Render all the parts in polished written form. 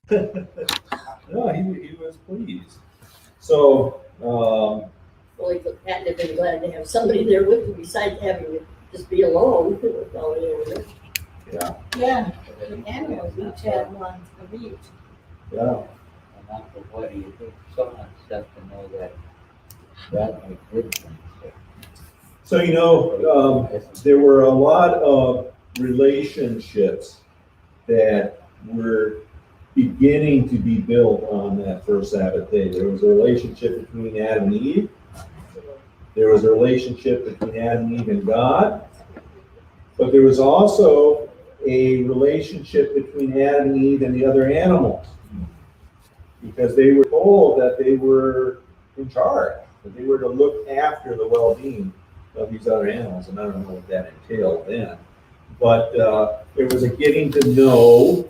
No, he was pleased. So, Well, he had to have been glad to have somebody there with him besides having to just be alone with all the other. yeah, Yeah, the animals each had one of each. yeah. And Uncle Woody, you did so much stuff to know that God made good things. So, there were a lot of relationships that were beginning to be built on that first Sabbath day. There was a relationship between Adam and Eve. There was a relationship between Adam and Eve and God. But there was also a relationship between Adam and Eve and the other animals. Because they were told that they were in charge, that they were to look after the well-being of these other animals. And I don't know what that entailed then. But there was a getting to know.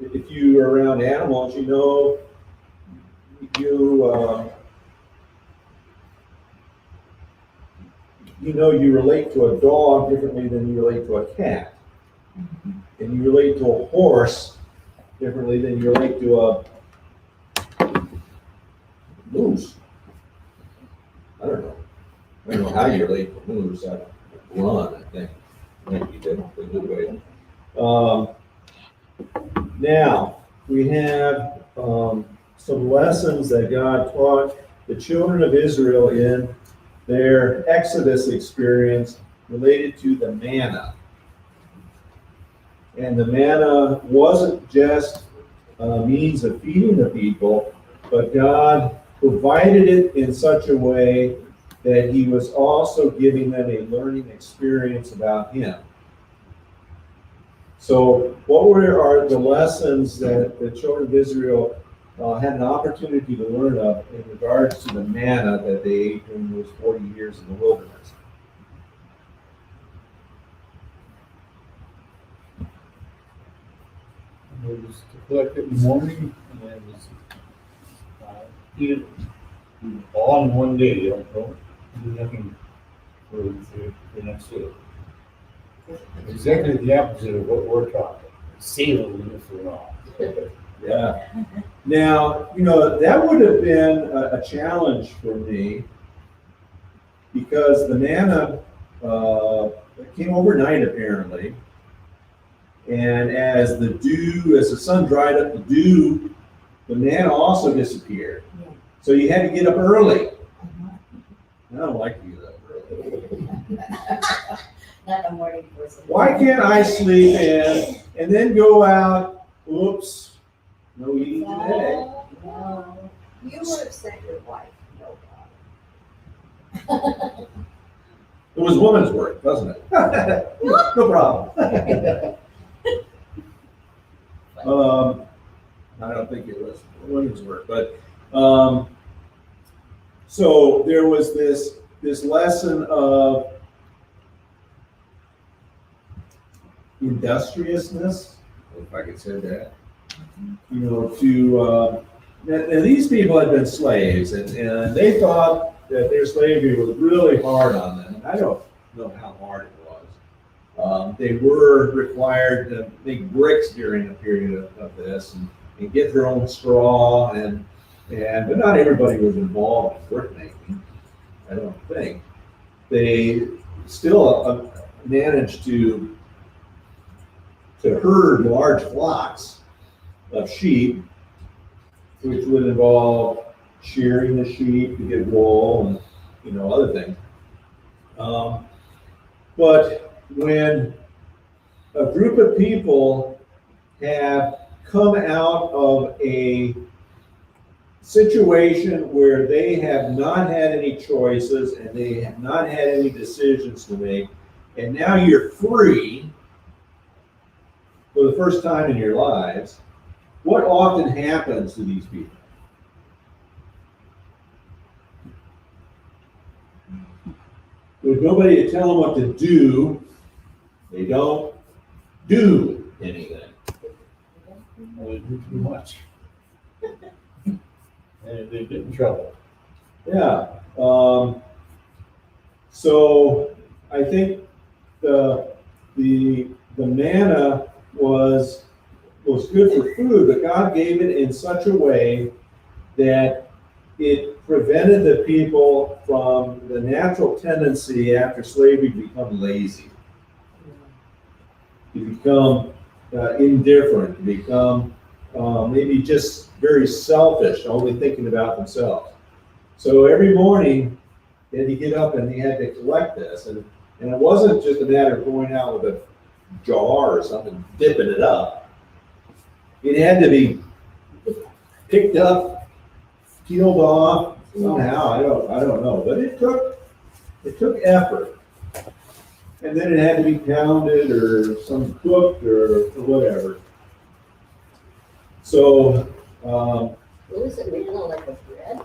If you are around animals, you you relate to a dog differently than you relate to a cat, and you relate to a horse differently than you relate to a moose. I don't know how you relate to a moose. Run, I think. Might be a good way. Now, we have some lessons that God taught the children of Israel in their Exodus experience related to the manna. And the manna wasn't just a means of feeding the people, but God provided it in such a way that He was also giving them a learning experience about Him. So what are the lessons that the children of Israel had an opportunity to learn of in regards to the manna that they ate during those 40 years in the wilderness? It was to collect it in the morning, and it was eat it all in one day. You don't do nothing for the next day. Exactly the opposite of what we're talking. Save it for all. Yeah. Now, that would have been a challenge for me because the manna came overnight apparently. And as the sun dried up the dew, the manna also disappeared. So you had to get up early. I don't like to get up early. Not a morning person. Why can't I sleep in and then go out? Oops, no eating today. No. You would have sent your wife, no It was woman's work, wasn't it? No problem. I don't think it was women's work, but so there was this lesson of industriousness, if I could say that. And these people had been slaves, and they thought that their slavery was really hard on them. And I don't know how hard it was. They were required to make bricks during a period of this and get their own straw, but not everybody was involved in brick making, I don't think. They still managed to herd large flocks of sheep, which would involve shearing the sheep to get wool and other things. But when a group of people have come out of a situation where they have not had any choices and they have not had any decisions to make, and now you're free for the first time in your lives, what often happens to these people? With nobody to tell them what to do, they don't do anything. They do too much. And they get in trouble. Yeah. So I think the manna was good for food, but God gave it in such a way that it prevented the people from the natural tendency after slavery to become lazy, to become indifferent, to become maybe just very selfish, only thinking about themselves. So every morning, they had to get up and they had to collect this. And it wasn't just a matter of going out with a jar or something, dipping it up. It had to be picked up, peeled off somehow. I don't know, but it took effort. And then it had to be pounded or some cooked or whatever. So, Was it manna like a bread?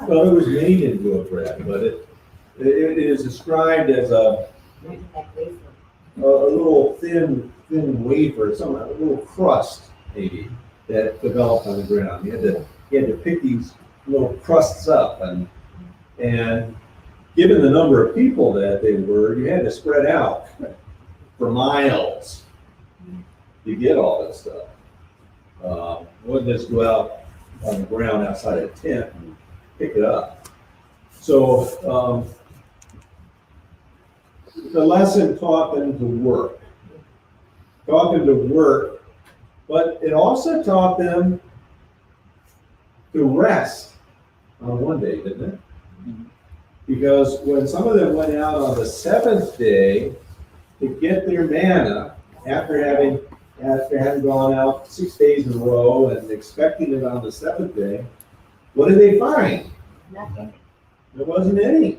well, it was made into a bread, but it is described as a little thin wafer, a little crust maybe that developed on the ground. You had to pick these little crusts up, and given the number of people that they were, you had to spread out for miles to get all this stuff. Wouldn't just go out on the ground outside a tent and pick it up. So the lesson taught them to work. But it also taught them to rest on one day, didn't it? Because when some of them went out on the seventh day to get their manna, after having gone out 6 days in a row and expecting it on the seventh day, what did they find? Nothing. There wasn't any.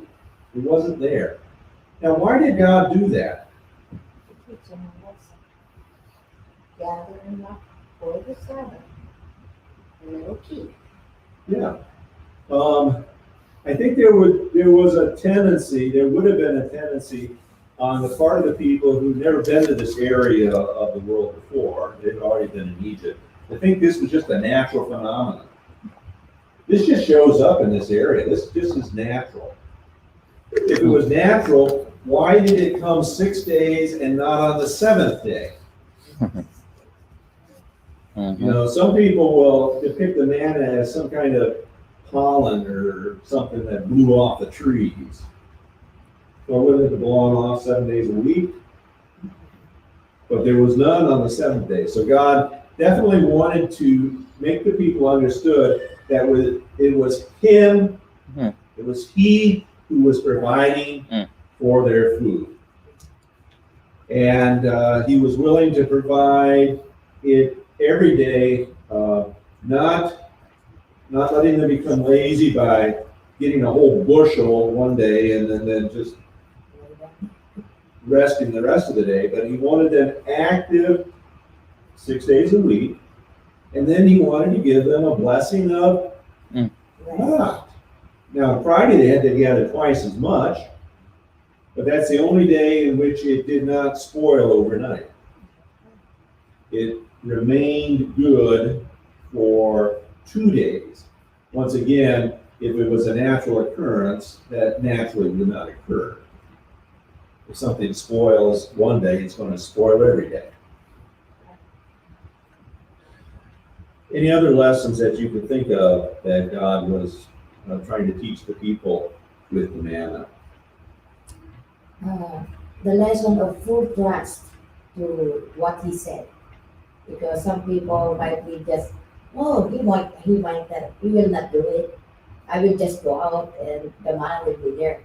It wasn't there. Now, why did God do that? Teach them a lesson. Gathering up for the Sabbath. And they will keep. Yeah. I think there would have been a tendency on the part of the people who'd never been to this area of the world before. They'd already been in Egypt. I think this was just a natural phenomenon. This just shows up in this area. This just is natural. If it was natural, why did it come 6 days and not on the seventh day? You know, some people will depict the manna as some kind of pollen or something that blew off the trees. Well, wouldn't it belong off 7 days a week? But there was none on the seventh day. So God definitely wanted to make the people understood that it was Him, it was He who was providing for their food. And He was willing to provide it every day, not letting them become lazy by getting a whole bushel one day and then just resting the rest of the day, but He wanted them active 6 days a week, and then He wanted to give them a blessing of not. Now, on Friday they had to gather twice as much, but that's the only day in which it did not spoil overnight. It remained good for 2 days. Once again, if it was a natural occurrence, that naturally would not occur. If something spoils one day, it's going to spoil every day. Any other lessons that you could think of that God was trying to teach the people with the manna? The lesson of full trust to what He said. Because some people might be just, oh, he might that, He will not do it. I will just go out and the man will be there.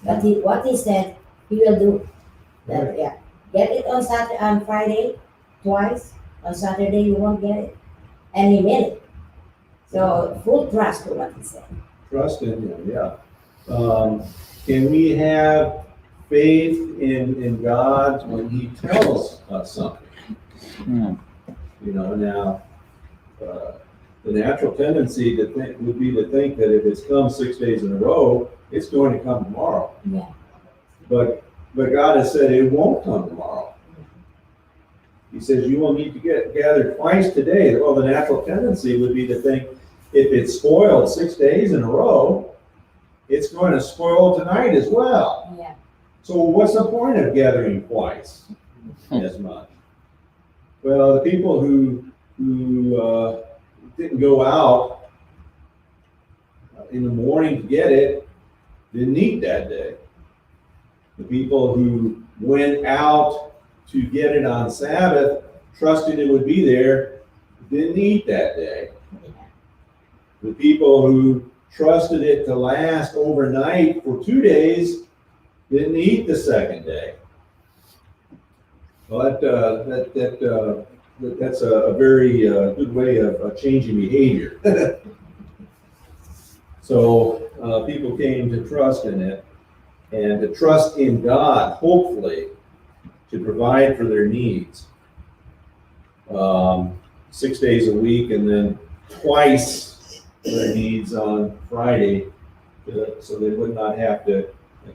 But what He said, He will do. That, yeah. Get it on Friday, twice. On Saturday, you won't get it. And He made it. So, full trust to what He said. Trust in Him, yeah. Can we have faith in God when He tells us something? You know, now, the natural tendency would be to think that if it's come 6 days in a row, it's going to come tomorrow. Yeah. But God has said it won't come tomorrow. He says you will need to gather twice today. Well, the natural tendency would be to think if it's spoiled 6 days in a row, it's going to spoil tonight as well. Yeah. So what's the point of gathering twice as much? Well, the people who didn't go out in the morning to get it didn't eat that day. The people who went out to get it on Sabbath, trusting it would be there, didn't eat that day. The people who trusted it to last overnight for 2 days didn't eat the second day. Well, that's a very good way of changing behavior. So people came to trust in it and to trust in God, hopefully, to provide for their needs. 6 days a week and then twice their needs on Friday, so they would not have to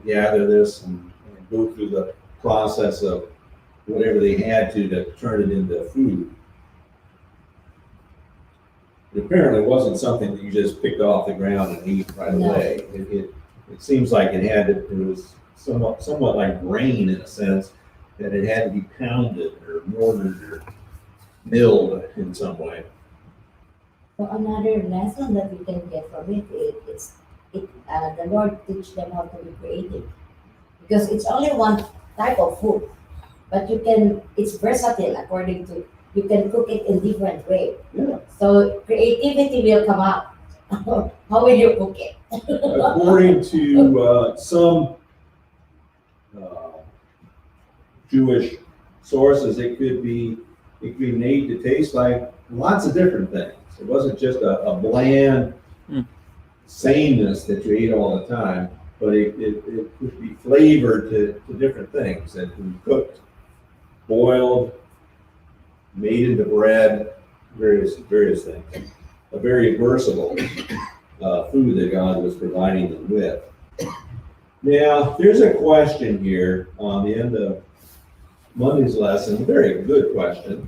gather this and go through the process of whatever they had to turn it into food. It apparently wasn't something that you just picked off the ground and ate right No. away. It seems like it was somewhat like grain in a sense, that it had to be pounded or mortared or milled in some way. So another lesson that we can get from it is the Lord teach them how to be creative, because it's only one type of food, but it's versatile according to, you can cook it in different way. Yeah. So creativity will come out. How will you cook it? According to some Jewish sources, it could be made to taste like lots of different things. It wasn't just a bland sameness that you ate all the time, but it could be flavored to different things that can be cooked, boiled, made into bread, various things. A very versatile food that God was providing them with. Now, there's a question here on the end of Monday's lesson, a very good question.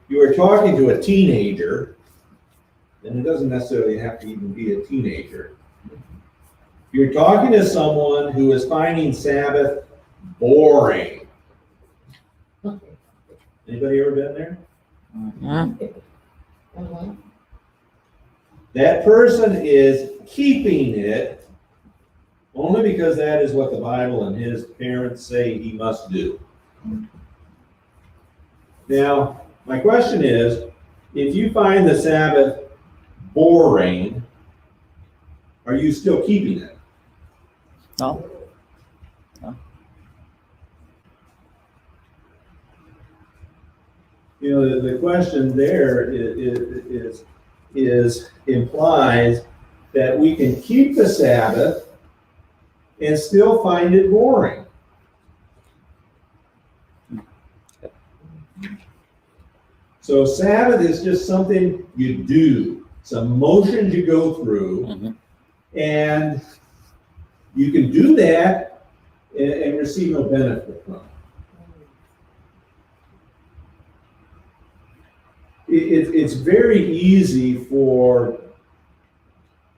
You are talking to a teenager, and it doesn't necessarily have to even be a teenager. You're talking to someone who is finding Sabbath boring. Anybody ever been there? Mhm. That person is keeping it only because that is what the Bible and his parents say he must do. Now, my question is, if you find the Sabbath boring, are you still keeping it? No. You know, the question there implies that we can keep the Sabbath and still find it boring. So Sabbath is just something you do, some motions you go through, Mhm. and you can do that and receive no benefit from it. It's very easy for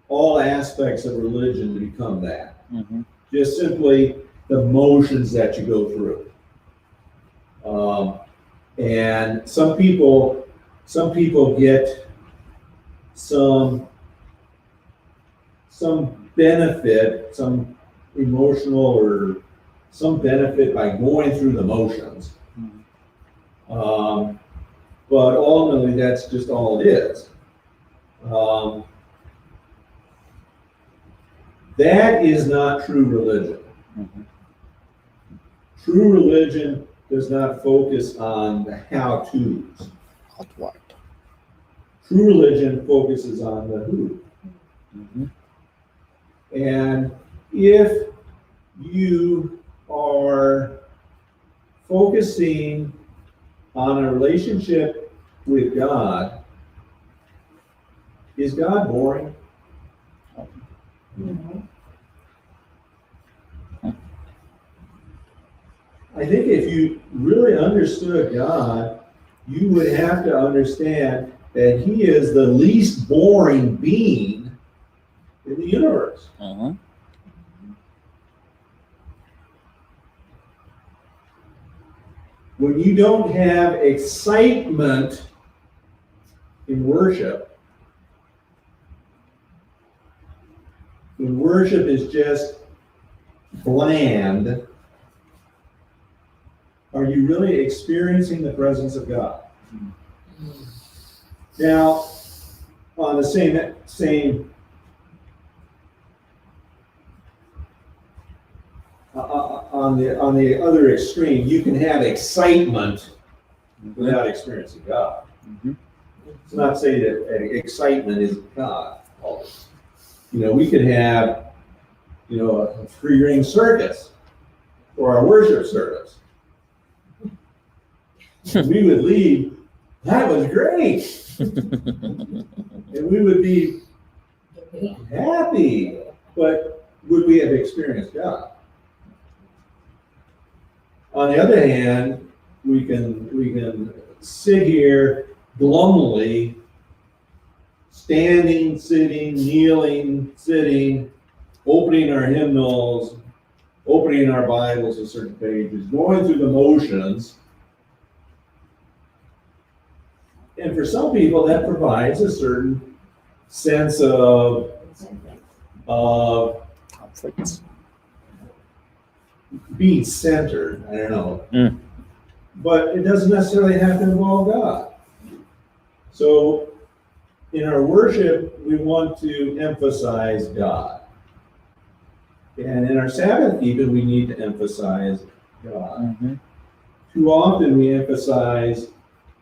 all aspects of religion to become that. Mhm. Just simply the motions that you go through. And some people get some benefit, some emotional or some benefit by going through the motions. But ultimately, that's just all it is. That is not true religion. Mhm. True religion does not focus on the how-tos. Hot what? True religion focuses on the who. Mhm. And if you are focusing on a relationship with God, is God boring? Mhm. I think if you really understood God, you would have to understand that He is the least boring being in the universe. Mhm. when you don't have excitement in worship, when worship is just bland, are you really experiencing the presence of God? Now, on the same on the other extreme, you can have excitement without experiencing God. Mhm. It's not saying that excitement is God always. You know, we could have, you know, a three-ring circus for our worship service. We would leave, that was great. And we would be happy, but would we have experienced God? On the other hand, we can sit here glumly, standing, sitting, kneeling, sitting, opening our hymnals, opening our Bibles at certain pages, going through the motions. And for some people, that provides a certain sense of Comfort. being centered. I don't know. Mm. But it doesn't necessarily have to involve God. So in our worship, we want to emphasize God. And in our Sabbath keeping, we need to emphasize God. Mhm. Too often we emphasize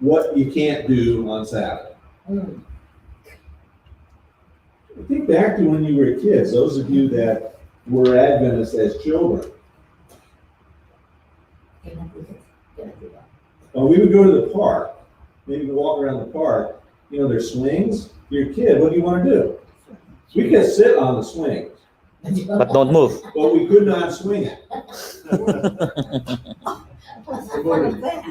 what you can't do on Sabbath. Mm. Think back to when you were kids, those of you that were Adventists as children. Cannot do this, cannot do that. We would go to the park, maybe walk around the park, you know, there's swings. You're a kid, what do you want to do? We could sit on the swings, But don't move. but we could not swing it. What's the point of that?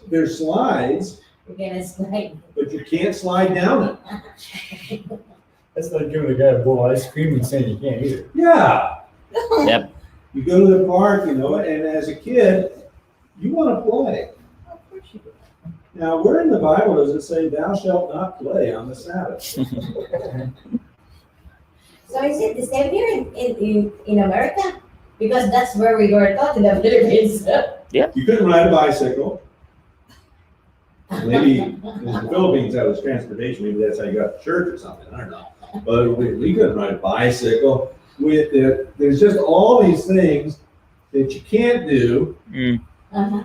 There's slides, You're gonna slide. but you can't slide down it. That's like giving a guy a bowl of ice cream and saying you can't eat it. Yeah. Yep. You go to the park, you know, and as a kid, you want to play. Now, where in the Bible does it say thou shalt not play on the Sabbath? So is it the same here in America? Because that's where we were taught in the Philippines. You couldn't ride a bicycle. Maybe in the Philippines that was transportation, maybe that's how you got to church or something, I don't know. But we couldn't ride a bicycle. There's just all these things that you can't do. Mm. Uh-huh.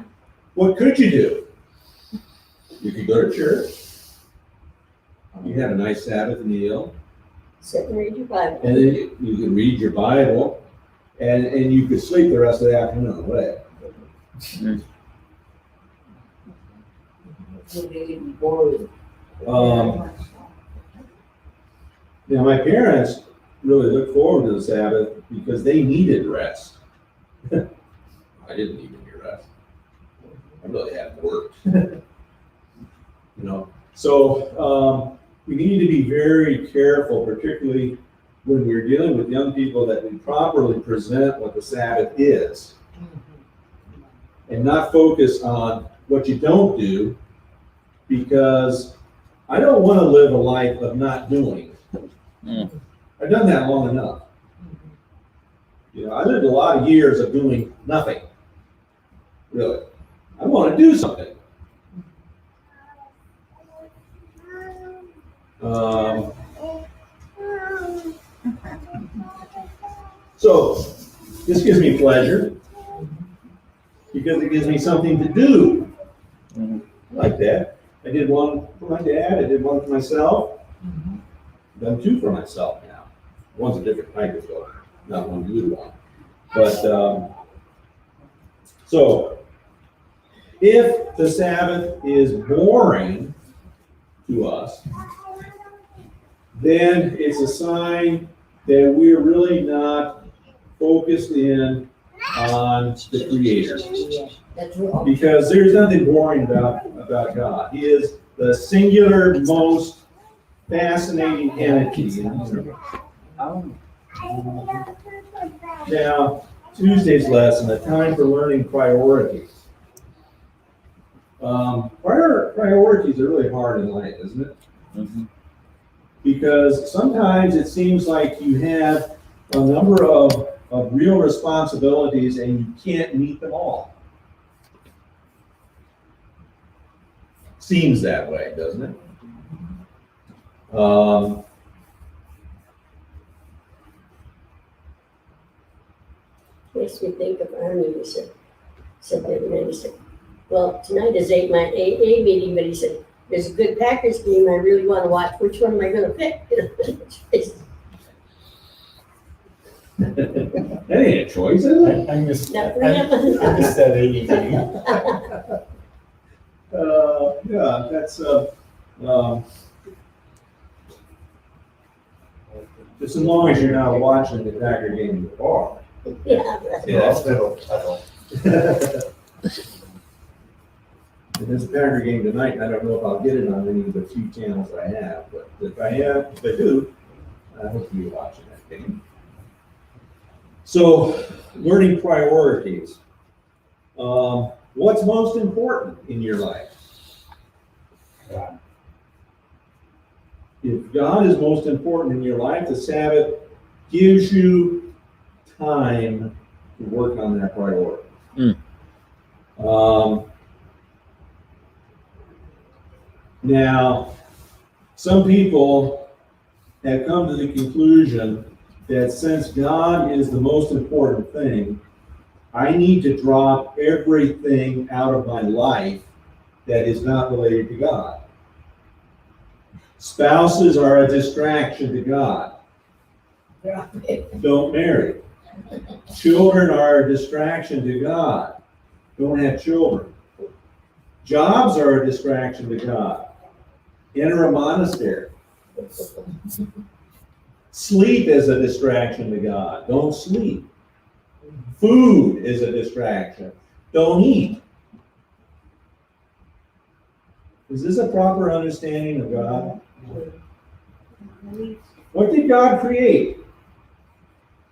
What could you do? You could go to church. You have a nice Sabbath meal, Sit and read your Bible. and then you can read your Bible, and you could sleep the rest of the afternoon away. Would really be boring. Now, my parents really looked forward to the Sabbath because they needed rest. I didn't need any rest. I really hadn't worked. You know, so we need to be very careful, particularly when we're dealing with young people, that we properly present what the Sabbath is and not focus on what you don't do, because I don't want to live a life of not doing. Mm. I've done that long enough. You know, I lived a lot of years of doing nothing. Really. I want to do something. So this gives me pleasure because it gives me something to do. Mhm. Like that. I did one for my dad, I did one for myself. Done two for myself now. One's a different type of book, not one good one. But, so, if the Sabbath is boring to us, then it's a sign that we're really not focused in on the Creator. Yeah, that's true. Because there's nothing boring about God. He is the singular, most fascinating entity in the universe. Now, Tuesday's lesson, a time for learning priorities. Priorities are really hard in life, isn't it? Mhm. Because sometimes it seems like you have a number of real responsibilities and you can't meet them all. Seems that way, doesn't it? Makes me think of Arnie, who said the other night, he said, well, tonight is my AA meeting, but he said, there's a good Packers game I really want to watch, which one am I gonna pick? That ain't a choice, is it? I missed, Not I for him. I missed that 80 game. Yeah, that's, just as long as you're not watching the Packer game in the bar. Yeah, And there's a Packer game tonight, and I don't know if I'll get it on any of the few channels I have, but if I do, I hope you'll be watching that game. So, learning priorities. What's most important in your life? God. If God is most important in your life, the Sabbath gives you time to work on that priority. Now, some people have come to the conclusion that since God is the most important thing, I need to drop everything out of my life that is not related to God. Spouses are a distraction to God. Don't marry. Children are a distraction to God. Don't have children. Jobs are a distraction to God. Enter a monastery. Sleep is a distraction to God. Don't sleep. Food is a distraction. Don't eat. Is this a proper understanding of God? What did God create?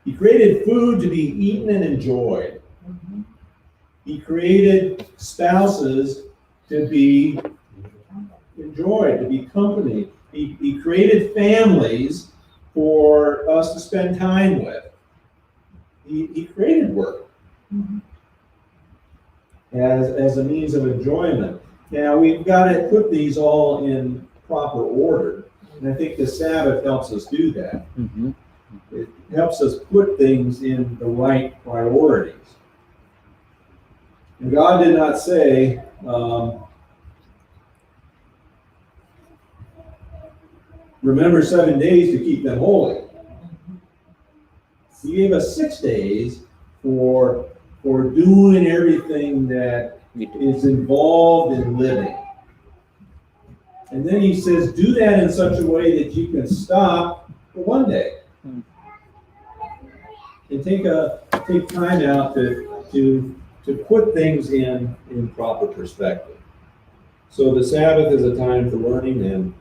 He created food to be eaten and enjoyed. He created spouses to be enjoyed, to be company. He created families for us to spend time with. He created work as a means of enjoyment. Now, we've got to put these all in proper order, and I think the Sabbath helps us do that. Mhm. It helps us put things in the right priorities. And God did not say, remember 7 days to keep them holy. He gave us 6 days for doing everything that is involved in living. And then he says, do that in such a way that you can stop for 1 day. And take time out to put things in proper perspective. So the Sabbath is a time for learning and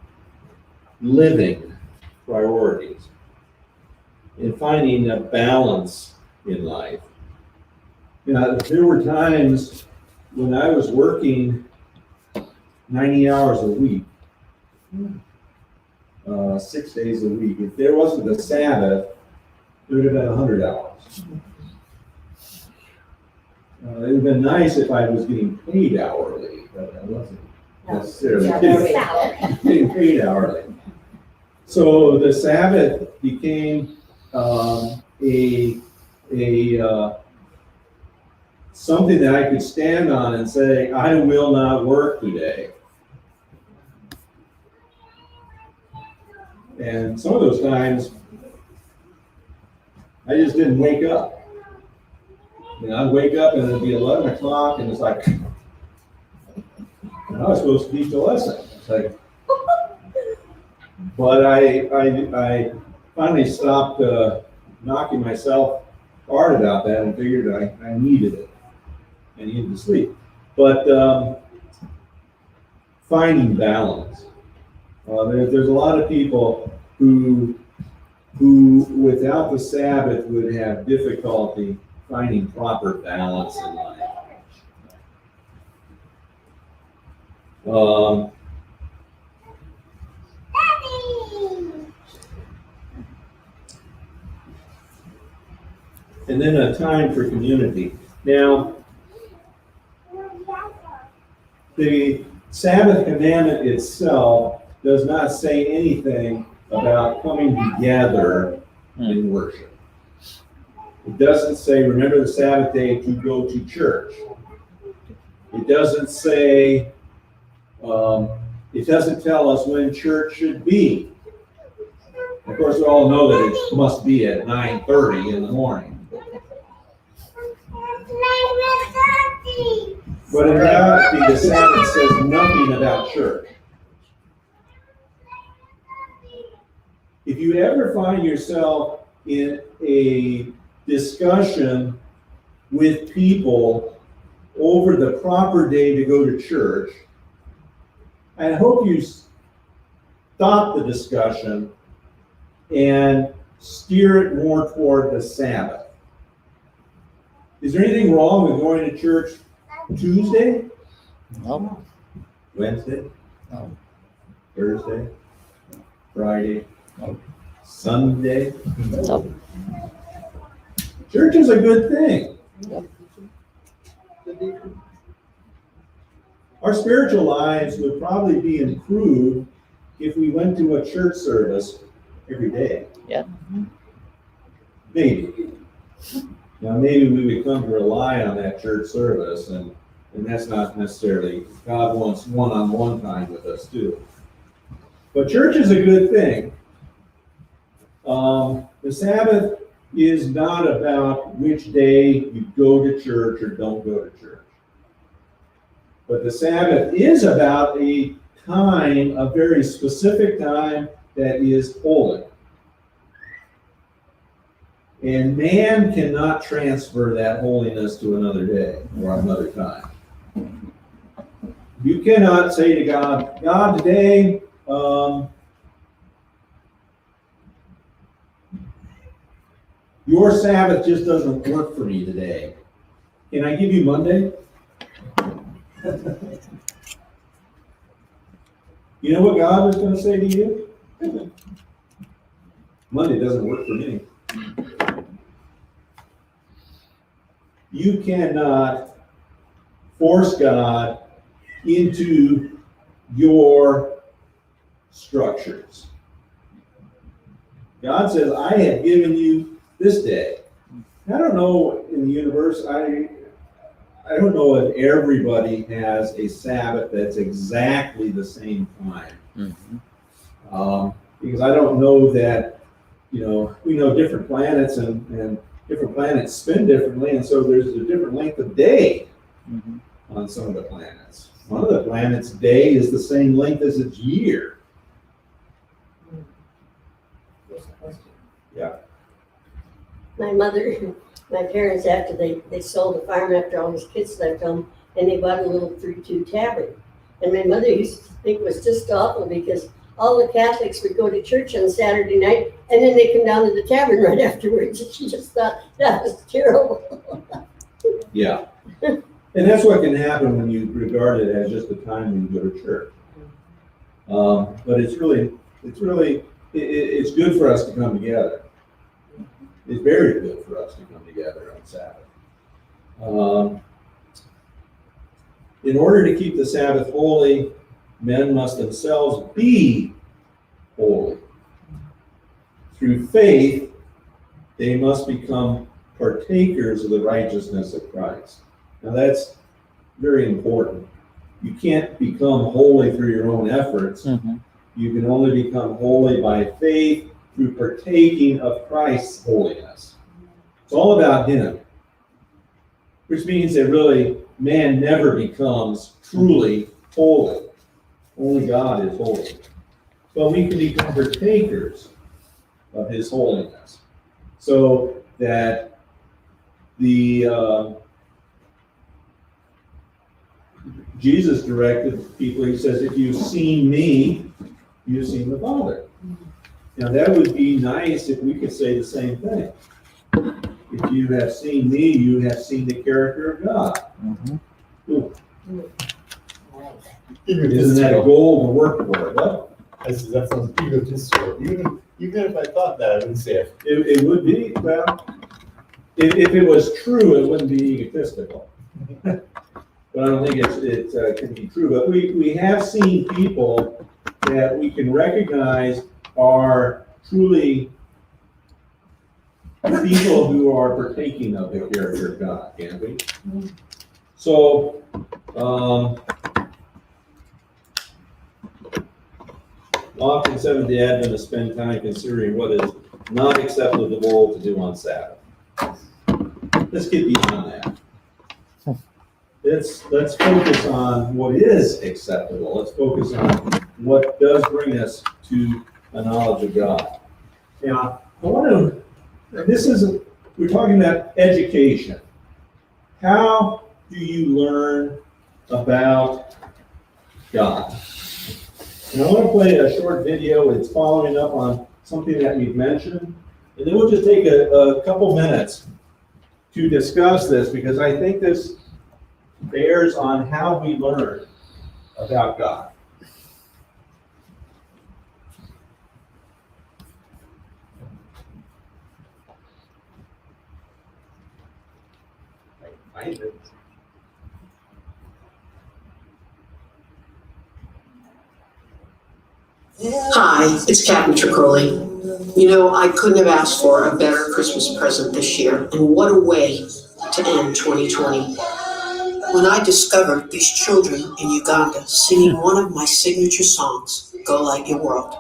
living priorities and finding a balance in life. Now, there were times when I was working 90 hours a week, 6 days a week. If there wasn't the Sabbath, it would have been 100 hours. It would have been nice if I was getting paid hourly, but I wasn't necessarily getting paid hourly. So the Sabbath became something that I could stand on and say, I will not work today. And some of those times, I just didn't wake up. I'd wake up and it'd be 11 o'clock and it's like, I was supposed to teach a lesson. It's like, but I finally stopped knocking myself hard about that and figured I needed it. I needed to sleep. But finding balance. There's a lot of people who without the Sabbath would have difficulty finding proper balance in life. And then a time for community. Now, the Sabbath commandment itself does not say anything about coming together in worship. It doesn't say, remember the Sabbath day to go to church. It doesn't say, it doesn't tell us when church should be. Of course, we all know that it must be at 9:30 in the morning. But in reality, the Sabbath says nothing about church. If you ever find yourself in a discussion with people over the proper day to go to church, I hope you stop the discussion and steer it more toward the Sabbath. Is there anything wrong with going to church Tuesday, No. Wednesday, No. Thursday, Friday, No. Sunday? No. Church is a good thing. Our spiritual lives would probably be improved if we went to a church service every day. Yeah. Maybe. Now, maybe we would come to rely on that church service, and that's not necessarily, God wants one-on-one time with us too. But church is a good thing. The Sabbath is not about which day you go to church or don't go to church. But the Sabbath is about a time, a very specific time that is holy. And man cannot transfer that holiness to another day or another time. You cannot say to God, God, today, your Sabbath just doesn't work for me today. Can I give you Monday? You know what God was going to say to you? Monday doesn't work for me. You cannot force God into your structures. God says, I have given you this day. I don't know in the universe, I don't know if everybody has a Sabbath that's exactly the same time. Mm-hmm. Because I don't know that, we know different planets and different planets spin differently, and so there's a different length of day Mm-hmm. on some of the planets. One of the planets' day is the same length as its year. Yeah. My parents, after they sold the farm after all his kids left home, and they bought a little 3-2 tavern. And my mother used to think it was just awful because all the Catholics would go to church on Saturday night, and then they come down to the tavern right afterwards. And she just thought that was terrible. Yeah. And that's what can happen when you regard it as just a time when you go to church. But it's good for us to come together. It's very good for us to come together on Sabbath. In order to keep the Sabbath holy, men must themselves be holy. Through faith, they must become partakers of the righteousness of Christ. Now that's very important. You can't become holy through your own efforts. Mm-hmm. You can only become holy by faith through partaking of Christ's holiness. It's all about Him. Which means that really man never becomes truly holy. Only God is holy. But we can become partakers of His holiness. So that Jesus directed people, He says, if you've seen me, you've seen the Father. Now that would be nice if we could say the same thing. If you have seen me, you have seen the character of God. Mhm. Ooh, Right. isn't that a goal to work for? What? I said, that sounds egotistical. Even if I thought that, I wouldn't say it. It would be, well, if it was true, it wouldn't be egotistical. But I don't think it can be true, but we have seen people that we can recognize are truly people who are partaking of the character of God, can't we? So, often Seventh-day Adventists spend time considering what is not acceptable to do on Sabbath. Let's get beyond that. Let's focus on what is acceptable. Let's focus on what does bring us to a knowledge of God. Now, I want to, and this is, we're talking about education. How do you learn about God? And I want to play a short video. It's following up on something that we've mentioned. And then we'll just take a couple minutes to discuss this, because I think this bears on how we learn about God. Find it. Hi, it's Captain Tricoli. You know, I couldn't have asked for a better Christmas present this year, and what a way to end 2020. When I discovered these children in Uganda singing one of my signature songs, Go Light Your World,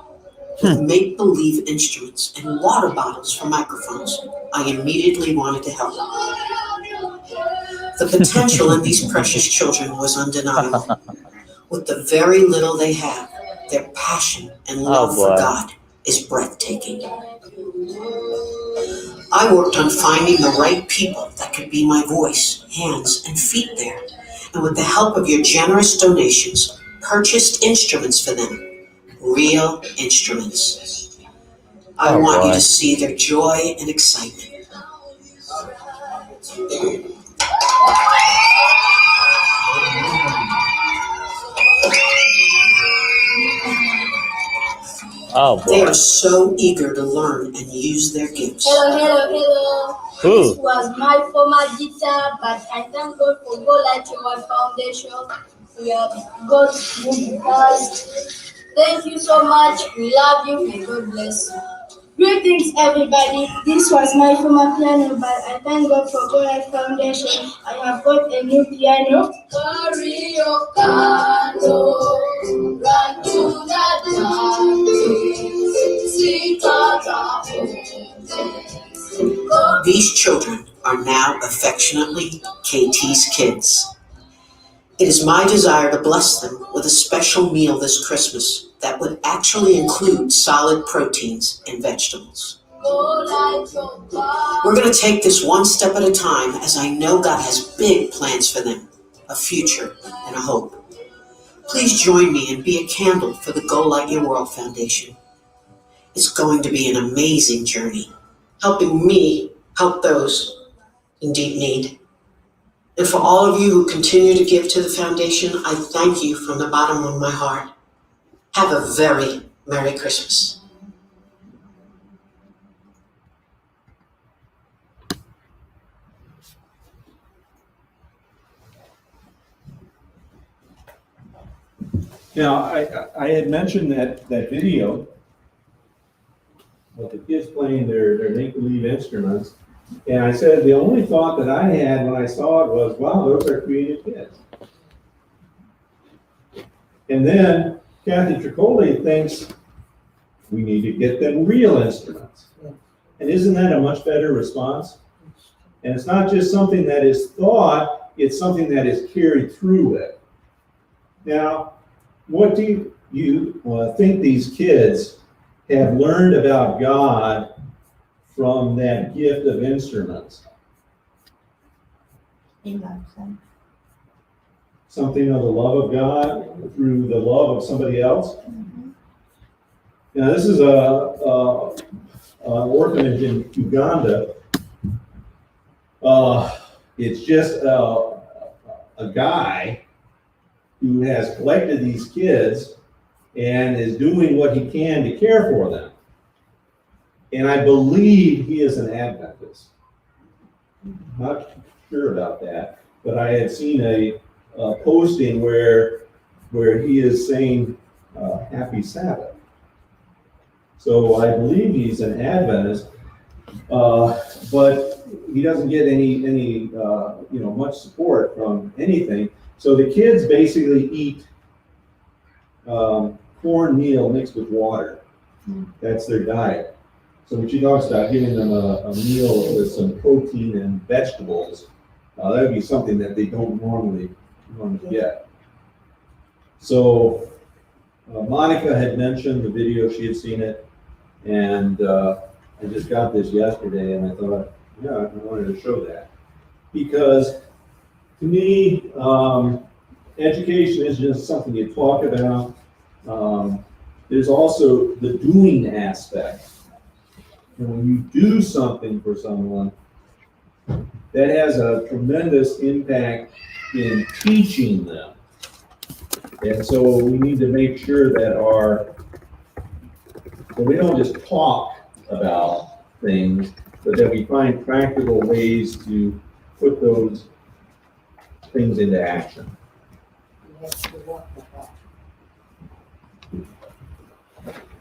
with make-believe instruments and water bottles for microphones, I immediately wanted to help. The potential in these precious children was undeniable. With the very little they have, their passion and love for God is breathtaking. I worked on finding the right people that could be my voice, hands, and feet there, and with the help of your generous donations, purchased instruments for them, real instruments. I want you to see their joy and excitement. Oh They boy. are so eager to learn and use their gifts. Hello. Ooh. This was my former guitar, but I thank God for Go Light Your World Foundation. We have got new guitars. Thank you so much. We love you. May God bless you. Greetings, everybody. This was my former piano, but I thank God for Go Light Foundation. I have got a new piano. Carry your candle, run to the darkness, sing These children are now affectionately KT's kids. It is my desire to bless them with a special meal this Christmas that would actually include solid proteins and vegetables. We're going to take this one step at a time, as I know God has big plans for them, a future and a hope. Please join me and be a candle for the Go Light Your World Foundation. It's going to be an amazing journey, helping me help those in deep need. And for all of you who continue to give to the foundation, I thank you from the bottom of my heart. Have a very Merry Christmas. Now, I had mentioned that video of the kids playing their make-believe instruments, and I said the only thought that I had when I saw it was, wow, those are creative kids. And then Kathy Tricoli thinks we need to get them real instruments. And isn't that a much better response? And it's not just something that is thought, it's something that is carried through it. Now, what do you think these kids have learned about God from that gift of instruments? Something of the love of God through the love of somebody else? Now, this is an orphanage in Uganda, It's just a guy who has collected these kids and is doing what he can to care for them. And I believe he is an Adventist. Not sure about that, but I had seen a posting where he is saying Happy Sabbath. So I believe he's an Adventist, but he doesn't get any much support from anything. So the kids basically eat cornmeal mixed with water. That's their diet. So when she talks about giving them a meal with some protein and vegetables, that would be something that they don't normally get. So Monica had mentioned the video, she had seen it, and I just got this yesterday, and I thought, yeah, I wanted to show that. Because to me, education is just something you talk about. There's also the doing aspect. And when you do something for someone, that has a tremendous impact in teaching them. And so we need to make sure that we don't just talk about things, but that we find practical ways to put those things into action. We have to walk